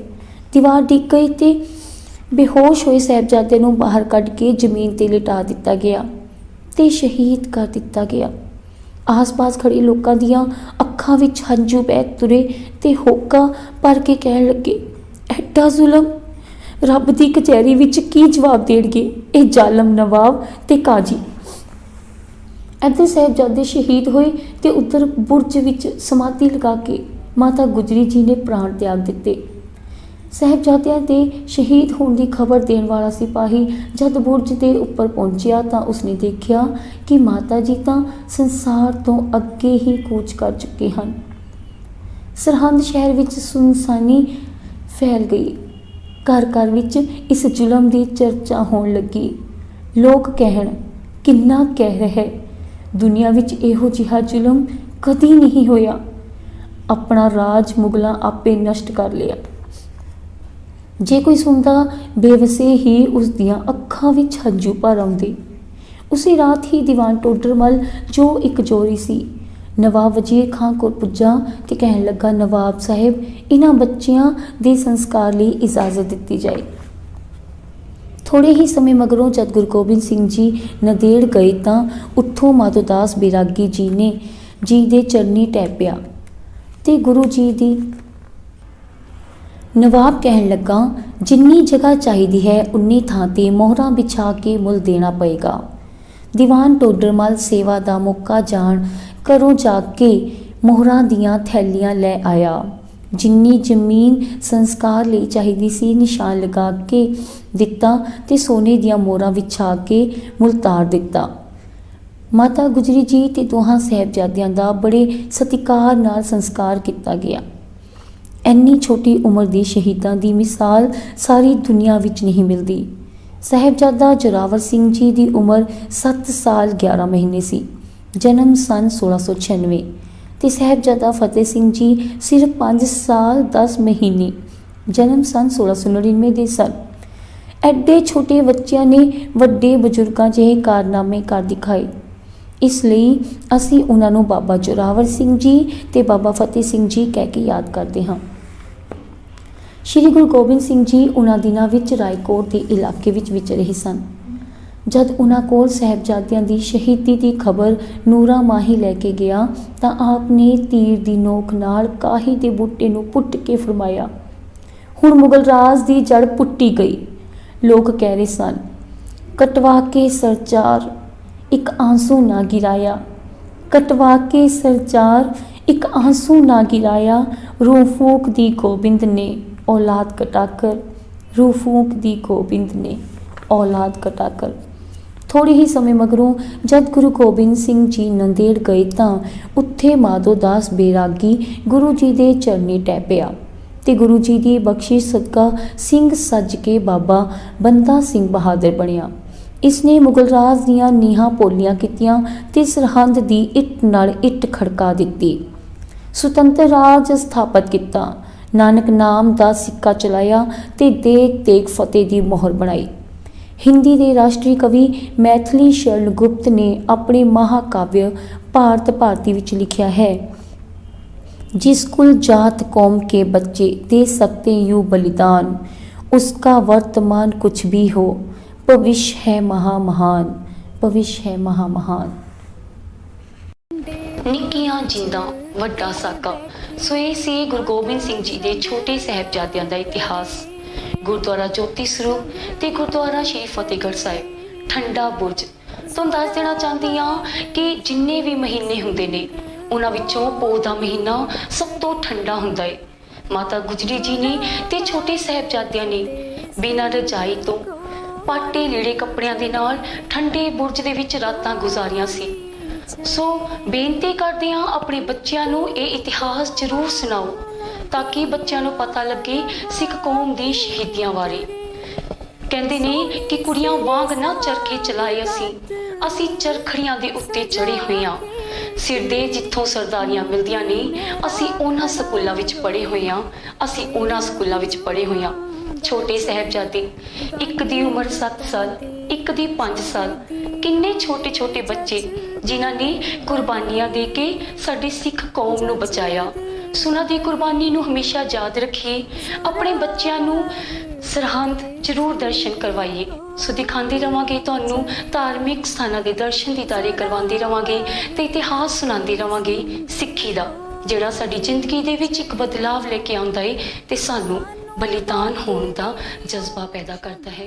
ਦੀਵਾਰ ਡਿੱਗ ਗਈ ਤੇ ਬੇਹੋਸ਼ ਹੋਏ ਸਾਹਿਬਜ਼ਾਦੇ ਨੂੰ ਬਾਹਰ ਕੱਢ ਕੇ ਜ਼ਮੀਨ ਤੇ ਲਿਟਾ ਦਿੱਤਾ ਗਿਆ ਤੇ ਸ਼ਹੀਦ ਕਰ ਦਿੱਤਾ ਗਿਆ। ਆਸ-ਪਾਸ ਖੜੇ ਲੋਕਾਂ ਦੀਆਂ ਅੱਖਾਂ ਵਿੱਚ ਹੰਝੂ ਵਹਿ ਤੁਰੇ ਤੇ ਹੋਕਾ ਭਰ ਕੇ ਕਹਿਣ ਲੱਗੇ, ਐਡਾ ਜ਼ੁਲਮ, ਰੱਬ ਦੀ ਕਚਹਿਰੀ ਵਿੱਚ ਕੀ ਜਵਾਬ ਦੇਣਗੇ ਇਹ ਜ਼ਾਲਮ ਨਵਾਬ ਤੇ ਕਾਜੀ। ਇੱਧਰ ਸਾਹਿਬਜ਼ਾਦੇ ਸ਼ਹੀਦ ਹੋਏ ਤੇ ਉੱਧਰ ਬੁਰਜ ਵਿੱਚ ਸਮਾਧੀ ਲਗਾ ਕੇ ਮਾਤਾ ਗੁਜਰੀ ਜੀ ਨੇ ਪ੍ਰਾਣ ਤਿਆਗ ਦਿੱਤੇ। ਸਾਹਿਬਜ਼ਾਦਿਆਂ ਦੇ ਸ਼ਹੀਦ ਹੋਣ ਦੀ ਖਬਰ ਦੇਣ ਵਾਲਾ ਸਿਪਾਹੀ ਜਦ ਬੁਰਜ ਦੇ ਉੱਪਰ ਪਹੁੰਚਿਆ ਤਾਂ ਉਸਨੇ ਦੇਖਿਆ ਕਿ ਮਾਤਾ ਜੀ ਤਾਂ ਸੰਸਾਰ ਤੋਂ ਅੱਗੇ ਹੀ ਕੂਚ ਕਰ ਚੁੱਕੇ ਹਨ। ਸਰਹੰਦ ਸ਼ਹਿਰ ਵਿੱਚ ਸੁਨਸਾਨੀ ਫੈਲ ਗਈ। ਘਰ ਘਰ ਵਿੱਚ ਇਸ ਜ਼ੁਲਮ ਦੀ ਚਰਚਾ ਹੋਣ ਲੱਗੀ। ਲੋਕ ਕਹਿਣ, ਕਿੰਨਾ ਕਹਿਰ ਹੈ, ਦੁਨੀਆ ਵਿੱਚ ਇਹੋ ਜਿਹਾ ਜ਼ੁਲਮ ਕਦੀ ਨਹੀਂ ਹੋਇਆ। ਆਪਣਾ ਰਾਜ ਮੁਗਲਾਂ ਆਪੇ ਨਸ਼ਟ ਕਰ ਲਿਆ। ਜੇ ਕੋਈ ਸੁਣਦਾ ਬੇਵਸੇ ਹੀ ਉਸ ਦੀਆਂ ਅੱਖਾਂ ਵਿੱਚ ਹੰਝੂ ਭਰ ਆਉਂਦੇ। ਉਸੇ ਰਾਤ ਹੀ ਦੀਵਾਨ ਟੋਡਰਮਲ ਜੋ ਇੱਕ ਜੋਰੀ ਸੀ, ਨਵਾਬ ਵਜ਼ੀਰ ਖਾਂ ਕੋਲ ਪੁੱਜਾ ਤੇ ਕਹਿਣ ਲੱਗਾ, ਨਵਾਬ ਸਾਹਿਬ, ਇਹਨਾਂ ਬੱਚਿਆਂ ਦੇ ਸੰਸਕਾਰ ਲਈ ਇਜਾਜ਼ਤ ਦਿੱਤੀ ਜਾਏ। ਥੋੜੇ ਹੀ ਸਮੇਂ ਮਗਰੋਂ ਜਦ ਗੁਰੂ ਗੋਬਿੰਦ ਸਿੰਘ ਜੀ ਨੰਦੇੜ ਗਏ ਤਾਂ ਉੱਥੋਂ ਮਾਧੋਦਾਸ ਬੈਰਾਗੀ ਜੀ ਦੇ ਚਰਨੀ ਟੈਪਿਆ ਤੇ ਗੁਰੂ ਜੀ ਦੀ। ਨਵਾਬ ਕਹਿਣ ਲੱਗਾ, ਜਿੰਨੀ ਜਗ੍ਹਾ ਚਾਹੀਦੀ ਹੈ ਉਨੀ ਥਾਂ ਤੇ ਮੋਹਰਾਂ ਵਿਛਾ ਕੇ ਮੁੱਲ ਦੇਣਾ ਪਏਗਾ। ਦੀਵਾਨ ਟੋਡਰਮਲ ਸੇਵਾ ਦਾ ਮੌਕਾ ਜਾਣ ਘਰੋਂ ਜਾ ਕੇ ਮੋਹਰਾਂ ਦੀਆਂ ਥੈਲੀਆਂ ਲੈ ਆਇਆ। ਜਿੰਨੀ ਜ਼ਮੀਨ ਸੰਸਕਾਰ ਲਈ ਚਾਹੀਦੀ ਸੀ ਨਿਸ਼ਾਨ ਲਗਾ ਕੇ ਦਿੱਤਾ ਤੇ ਸੋਨੇ ਦੀਆਂ ਮੋਹਰਾਂ ਵਿਛਾ ਕੇ ਮੁੱਲ ਤਾਰ ਦਿੱਤਾ। ਮਾਤਾ ਗੁਜਰੀ ਜੀ ਤੇ ਦੋਹਾਂ ਸਾਹਿਬਜ਼ਾਦਿਆਂ ਦਾ ਬੜੇ ਸਤਿਕਾਰ ਨਾਲ ਸੰਸਕਾਰ ਕੀਤਾ ਗਿਆ। ਇੰਨੀ ਛੋਟੀ ਉਮਰ ਦੇ ਸ਼ਹੀਦਾਂ ਦੀ ਮਿਸਾਲ ਸਾਰੀ ਦੁਨੀਆ ਵਿੱਚ ਨਹੀਂ ਮਿਲਦੀ। ਸਾਹਿਬਜ਼ਾਦਾ ਜ਼ੋਰਾਵਰ ਸਿੰਘ ਜੀ ਦੀ ਉਮਰ 7 ਸਾਲ 11 ਮਹੀਨੇ ਸੀ, ਜਨਮ ਸਨ 1696 ਤੇ ਸਾਹਿਬਜ਼ਾਦਾ ਫਤਿਹ ਸਿੰਘ ਜੀ ਸਿਰਫ 5 ਸਾਲ 10 ਮਹੀਨੇ, ਜਨਮ ਸਨ 1699 ਦੇ ਸਨ। ਐਡੇ ਛੋਟੇ ਬੱਚਿਆਂ ਨੇ ਵੱਡੇ ਬਜ਼ੁਰਗਾਂ ਜਿਹੇ ਕਾਰਨਾਮੇ ਕਰ ਦਿਖਾਏ। ਇਸ ਲਈ ਅਸੀਂ ਉਹਨਾਂ ਨੂੰ ਬਾਬਾ ਜ਼ੋਰਾਵਰ ਸਿੰਘ ਜੀ ਤੇ ਬਾਬਾ ਫਤਿਹ ਸਿੰਘ ਜੀ ਕਹਿ ਕੇ ਯਾਦ ਕਰਦੇ ਹਾਂ। ਸ਼੍ਰੀ ਗੁਰੂ ਗੋਬਿੰਦ ਸਿੰਘ ਜੀ ਉਹਨਾਂ ਦਿਨਾਂ ਵਿੱਚ ਰਾਏਕੋਟ ਦੇ ਇਲਾਕੇ ਵਿੱਚ ਵਿਚ ਰਹੇ ਸਨ। ਜਦ ਉਹਨਾਂ ਕੋਲ ਸਾਹਿਬਜ਼ਾਦਿਆਂ ਦੀ ਸ਼ਹੀਦੀ ਦੀ ਖਬਰ ਨੂਰਾ ਮਾਹੀ ਲੈ ਕੇ ਗਿਆ ਤਾਂ ਆਪ ਨੇ ਤੀਰ ਦੀ ਨੋਕ ਨਾਲ ਕਾਹੀ ਦੇ ਬੂਟੇ ਨੂੰ ਪੁੱਟ ਕੇ ਫਰਮਾਇਆ, ਹੁਣ ਮੁਗਲ ਰਾਜ ਦੀ ਜੜ ਪੁੱਟੀ ਗਈ। ਲੋਕ ਕਹਿ ਰਹੇ ਸਨ, ਕਟਵਾ ਕੇ ਸਰਚਾਰ ਇੱਕ ਆਂਸੂ ਨਾ ਗਿਰਾਇਆ, ਕਟਵਾ ਕੇ ਸਰਚਾਰ ਇੱਕ ਆਂਸੂ ਨਾ ਗਿਰਾਇਆ, रूह फूंक दी गोबिंद ने औलाद कटाकर, रूह फूंक दी गोबिंद ने औलाद कटाकर। थोड़े ही समय मगरों जब गुरु गोबिंद सिंह जी नंदेड़ गए तां उत्थे माधोदास बैरागी गुरु जी दे चरनी टै पिया ते गुरु जी दी बख्शिश सदका सिंह सज के बाबा बंदा सिंह बहादुर बनिया। इसने मुगल राज दीआं नीहां पोलियां कीतियां ते सरहंद दी इट नाल इट खड़का दित्ती। सुतंत्र राज स्थापित किया, नानक नाम का सिक्का चलाया ते देख देख फतेह की मोहर बनाई। हिंदी के राष्ट्रीय कवि मैथिली शरण गुप्त ने अपने महाकाव्य भारत भारती विच लिखा है, जिस कुल जात कौम के बच्चे दे सकते यूं बलिदान, उसका वर्तमान कुछ भी हो, भविष्य है महामहान, भविष्य है महामहान। निक्कियां जिंदा वड्डा साका। सो ये सी गुरु गोबिंद सिंह जी के छोटे साहिबजादियां दा इतिहास। गुरुद्वारा ज्योति स्वरूप ते गुरुद्वारा श्री फतेहगढ़ साहिब ठंडा बुर्ज। तुहानूं दस देना चाहती हाँ कि जिन्ने भी महीने हुंदे ने उन्हां विचों पोह दा महीना सब तो ठंडा हुंदा है। माता गुजरी जी ने ते छोटे साहिबजादियां ने बिना रजाई तो पाटे लीड़े कपड़ियां दे नाल ठंडे बुर्ज दे विच रातां गुजारियां सी। सो बेनती करते हैं अपने बच्चों को ये इतिहास जरूर सुनाओ ताकि बच्चों को पता लगे सिख कौम की शहीदियां बारे। कहते ने कि कुड़ियां वांग ना चरखे चलाए असी चरखड़ियां दे उत्ते चढ़े हुए हाँ। सिर दे जिथों सरदारियां मिलदियां ने असी उन्हां स्कूलों विच पढ़े हुए हाँ, असी उन्हां स्कूलों विच पढ़े हुए हाँ। छोटे साहिबजादे, एक दी उम्र 7 साल, एक दी 5 साल, किन्ने छोटे छोटे बच्चे जिन्हां ने कुर्बानियां दे के साडी सिख कौम नूं बचाया। सुना दी कुर्बानी नूं हमेशा याद रखिए, अपने बच्चों नूं सरहंद जरूर दर्शन करवाइए। सो दिखाते रहांगे तुहानूं धार्मिक स्थानां दे दर्शन दीदारे करवाते रहांगे ते इतिहास सुनाते रहांगे सिੱਖੀ ਦਾ, ਜਿਹੜਾ ਸਾਡੀ ਜ਼ਿੰਦगी ਦੇ ਵਿੱਚ ਇੱਕ ਬਦਲਾਵ ਲੈ ਕੇ ਆਉਂਦਾ ਹੈ ਤੇ ਸਾਨੂੰ बलिदान होने का जज्बा पैदा करता है।